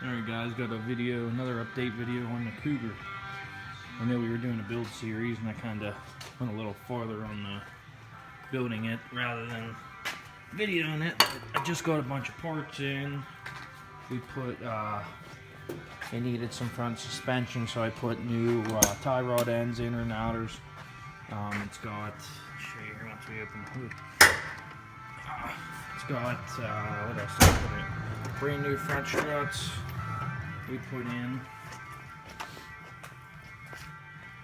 Alright guys, got another update video on the Cougar. I know we were doing a build series and I kind of went a little farther on building it rather than videoing it. I just got a bunch of parts in. We put, it needed some front suspension, so I put new tie rod ends, inner and outers. It's got, I'll show you here once we open the hood. It's got, what else did I put in? Brand new front struts we put in.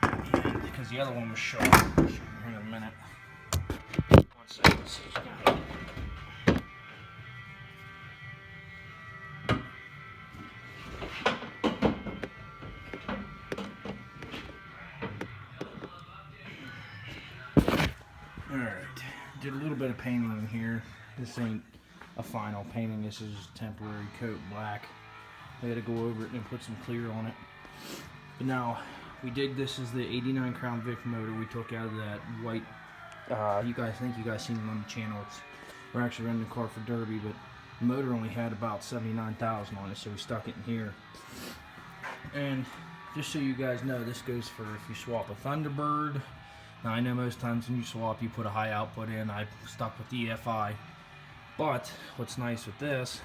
And because the other one was shot, I'll show you here in a minute. One second, this is gonna... Alright, did a little bit of painting in here. This ain't a final painting, this is just temporary coat black. I gotta go over it and put some clear on it. But now, this is the 89 Crown Vic motor we took out of that white, you guys seen it on the channel. We're actually running the car for Derby, but the motor only had about 79,000 on it, so we stuck it in here. And just so you guys know, this goes for if you swap a Thunderbird. Now I know most times when you swap, you put a high output in. I stuck with the EFI. But what's nice with this,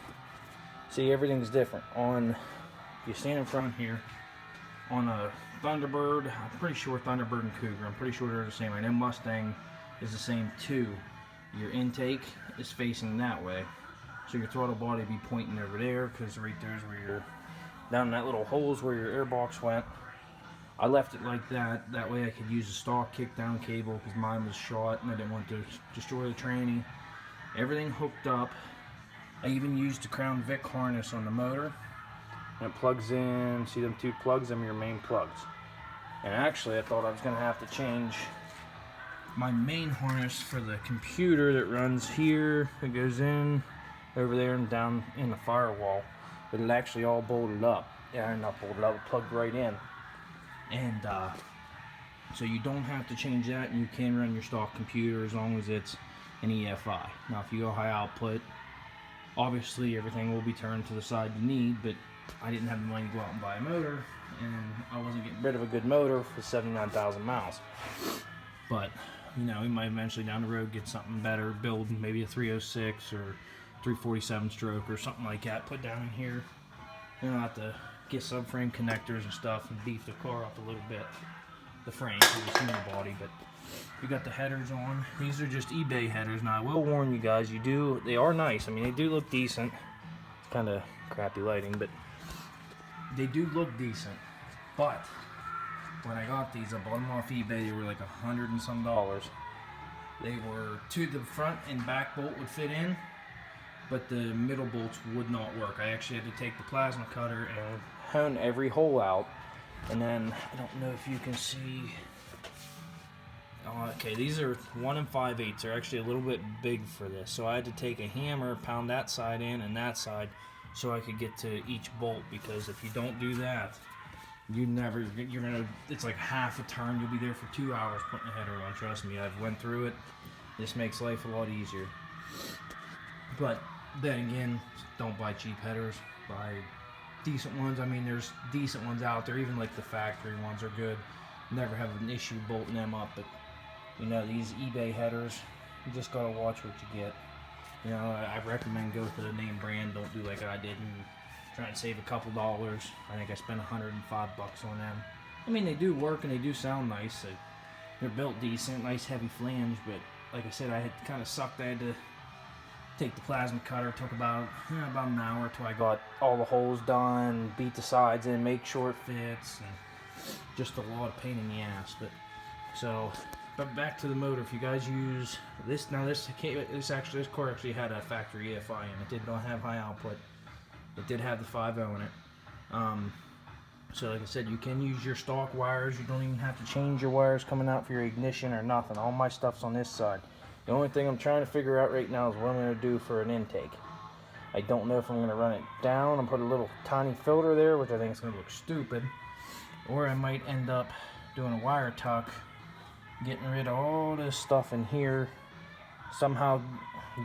see, everything's different. If you stand in front here, on a Thunderbird, I'm pretty sure Thunderbird and Cougar, I'm pretty sure they're the same. I know Mustang is the same too. Your intake is facing that way. So your throttle body be pointing over there, because right there's where you're, down in that little holes where your airbox went. I left it like that. That way I could use a stock kick down cable, because mine was short and I didn't want to destroy the tranny. Everything hooked up. I even used the Crown Vic harness on the motor. And it plugs in, see them two plugs? Them are your main plugs. And actually I thought I was going to have to change my main harness for the computer that runs here. It goes in, over there and down in the firewall. But it actually all bolted up. Yeah, not bolted up, it plugged right in. And so you don't have to change that, and you can run your stock computer as long as it's an EFI. Now if you go high output, obviously everything will be turned to the side you need, but I didn't have the money to go out and buy a motor, and I wasn't getting rid of a good motor for 79,000 miles. But, you know, we might eventually down the road get something better, build maybe a 306 or 347 stroke or something like that, put down in here. You know, have to get subframe connectors and stuff and beef the car up a little bit. The frame, so you see the body, but we got the headers on. These are just eBay headers. Now I will warn you guys, they are nice. I mean, they do look decent. It's kind of crappy lighting, but they do look decent. But when I got these, I bought them off eBay. They were like $100 and some. They were the front and back bolt would fit in, but the middle bolts would not work. I actually had to take the plasma cutter and hone every hole out. And then, I don't know if you can see, okay, these are 1 5/8. They're actually a little bit big for this. So I had to take a hammer, pound that side in and that side so I could get to each bolt, because if you don't do that, it's like half a turn. You'll be there for 2 hours putting a header on. Trust me, I've went through it. This makes life a lot easier. But then again, don't buy cheap headers. Buy decent ones. I mean, there's decent ones out there. Even like the factory ones are good. Never have an issue bolting them up. But you know, these eBay headers, you just gotta watch what you get. You know, I recommend go for the name brand. Don't do like I did and try and save a couple dollars. I think I spent $105 on them. I mean, they do work and they do sound nice. They're built decent, nice heavy flange. But like I said, I had kind of sucked. I had to take the plasma cutter. It took about an hour till I got all the holes done, beat the sides in, make sure it fits, and just a lot of pain in the ass. But back to the motor. If you guys use this, now this car actually had a factory EFI in it. It did not have high output. It did have the 5.0 in it. So like I said, you can use your stock wires. You don't even have to change your wires coming out for your ignition or nothing. All my stuff's on this side. The only thing I'm trying to figure out right now is what I'm going to do for an intake. I don't know if I'm going to run it down and put a little tiny filter there, which I think is going to look stupid. Or I might end up doing a wire tuck, getting rid of all this stuff in here, somehow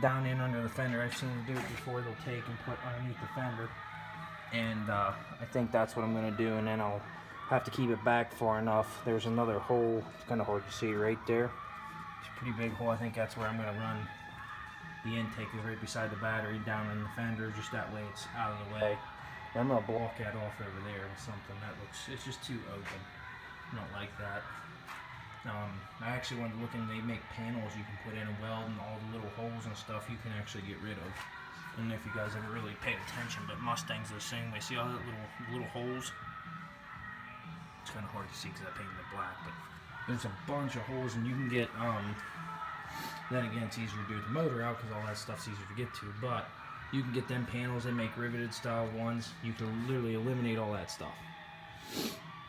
down in under the fender. I've seen them do it before. They'll take and put underneath the fender And I think that's what I'm going to do, and then I'll have to keep it back far enough. There's another hole, it's kind of hard to see right there. It's a pretty big hole. I think that's where I'm going to run the intake, is right beside the battery, down in the fender, just that way it's out of the way. And I'm going to block that off over there with something that looks, it's just too open. I don't like that. I actually wanted to look in, they make panels you can put in a weld, and all the little holes and stuff you can actually get rid of. I don't know if you guys ever really paid attention, but Mustangs are the same way. See all the little holes? It's kind of hard to see because I painted it black, but there's a bunch of holes, and you can get, then again, it's easier to do with the motor out because all that stuff's easier to get to, but you can get them panels. They make riveted style ones. You can literally eliminate all that stuff.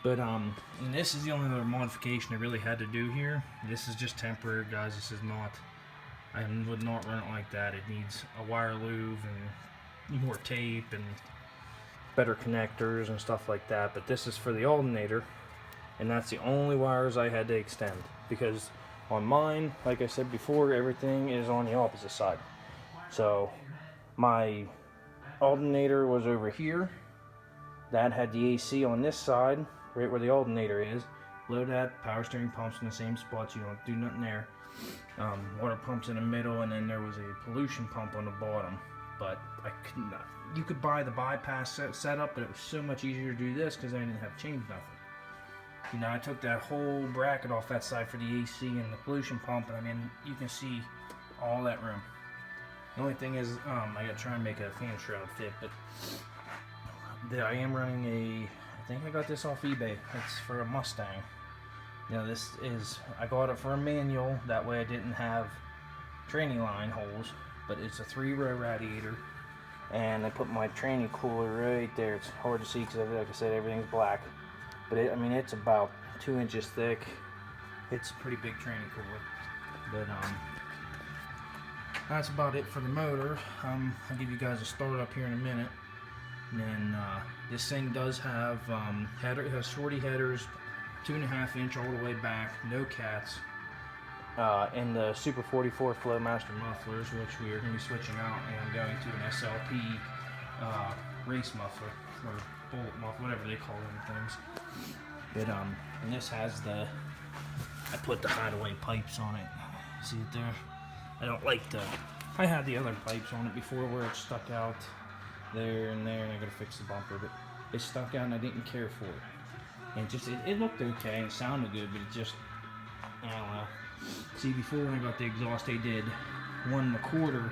But and this is the only other modification I really had to do here. This is just temporary, guys. This is not, I would not run it like that. It needs a wire loop and more tape and better connectors and stuff like that. But this is for the alternator, and that's the only wires I had to extend, because on mine, like I said before, everything is on the opposite side. So my alternator was over here. That had the AC on this side, right where the alternator is. Below that, power steering pumps in the same spots. You don't do nothing there. Water pumps in the middle, and then there was a pollution pump on the bottom. But I could not. You could buy the bypass setup, but it was so much easier to do this because I didn't have to change nothing. You know, I took that whole bracket off that side for the AC and the pollution pump, and I mean, you can see all that room. The only thing is, I gotta try and make a fan shroud fit, but I am running I think I got this off eBay. It's for a Mustang. You know, this is, I got it for a manual, that way I didn't have tranny line holes, but it's a 3-row radiator, and I put my tranny cooler right there. It's hard to see because, like I said, everything's black, but I mean, it's about 2 inches thick. It's a pretty big tranny cooler, but that's about it for the motor. I'll give you guys a start up here in a minute. And then this thing does have it has shorty headers, 2.5 inch all the way back, no cats, and the Super 44 Flowmaster mufflers, which we are going to be switching out, and I'm going to an SLP race muffler, or bullet muffler, whatever they call them things. But and this has I put the hideaway pipes on it. See it there? I don't like I had the other pipes on it before where it stuck out there and there, and I gotta fix the bumper, but it stuck out and I didn't care for it. And it looked okay and it sounded good, but it just, I don't know. See, before when I got the exhaust, they did 1 1/4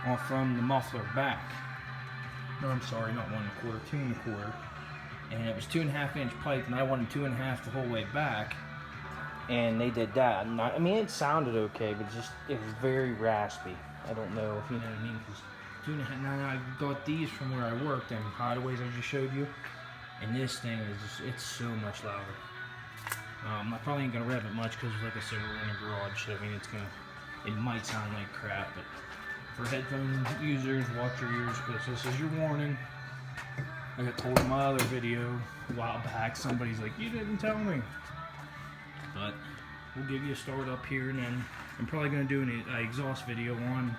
off from the muffler back. No, I'm sorry, not 1 1/4, 2 1/4. And it was 2.5 inch pipe, and I wanted 2.5 the whole way back. And they did that. And I mean, it sounded okay, but it was very raspy. I don't know if you know what I mean. 2.5. Now I got these from where I worked, and hideaways I just showed you. And this thing is it's so much louder. I probably ain't gonna rev it much because, like I said, we're in a garage. So I mean, it might sound like crap, but for headphone users, watch your ears, because this is your warning. I got told in my other video a while back, somebody's like, you didn't tell me. But we'll give you a start up here, and then I'm probably going to do an exhaust video on,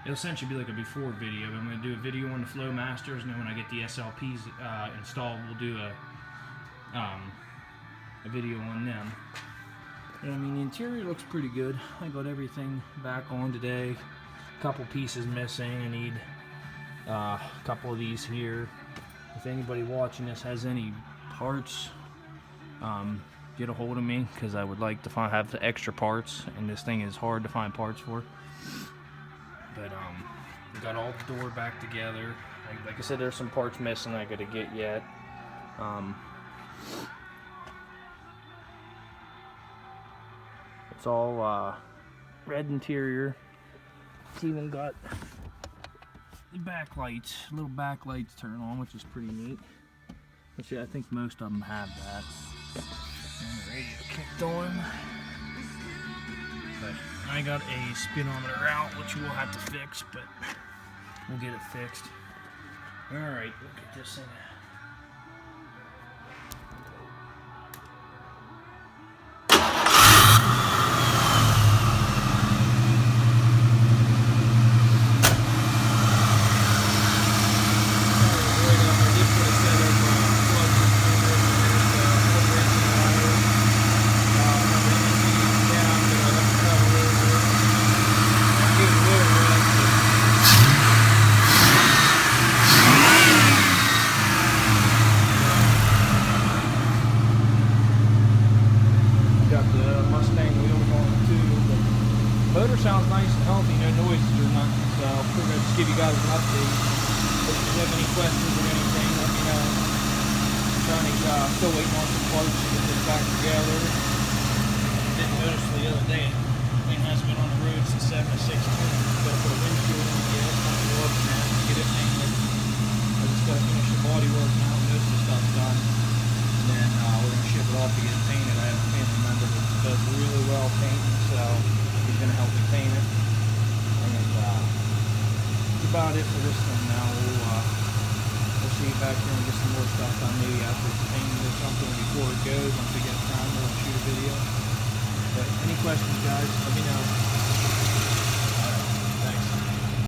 it'll essentially be like a before video, but I'm going to do a video on the Flowmasters, and then when I get the SLPs installed, we'll do a video on them. And I mean, the interior looks pretty good. I got everything back on today. A couple pieces missing. I need a couple of these here. If anybody watching this has any parts, get a hold of me, because I would like to have the extra parts, and this thing is hard to find parts for. But we got all the door back together. Like I said, there's some parts missing I gotta get yet. It's all red interior. It's even got the backlights, little backlights turn on, which is pretty neat. Which I think most of them have that. And the radio kicked on. But I got a speedometer out, which we'll have to fix, but we'll get it fixed. Alright, look at this thing. out as an update. But if you have any questions or anything, let me know. Johnny's still waiting on some parts to get this back together. I didn't notice the other day, the thing hasn't been on the road since 7 to 16. Got to put a windshield on it yet. I'm working on it to get it painted. I just got to finish the body work now. Most of the stuff's done. And then we're going to ship it off to get it painted. I have a family member that does really well painting, so he's going to help me paint it. And that's about it for this thing now. We'll see you back here and get some more stuff done maybe after it's painted or something before it goes. Once we get time, we'll shoot a video. But any questions, guys, let me know.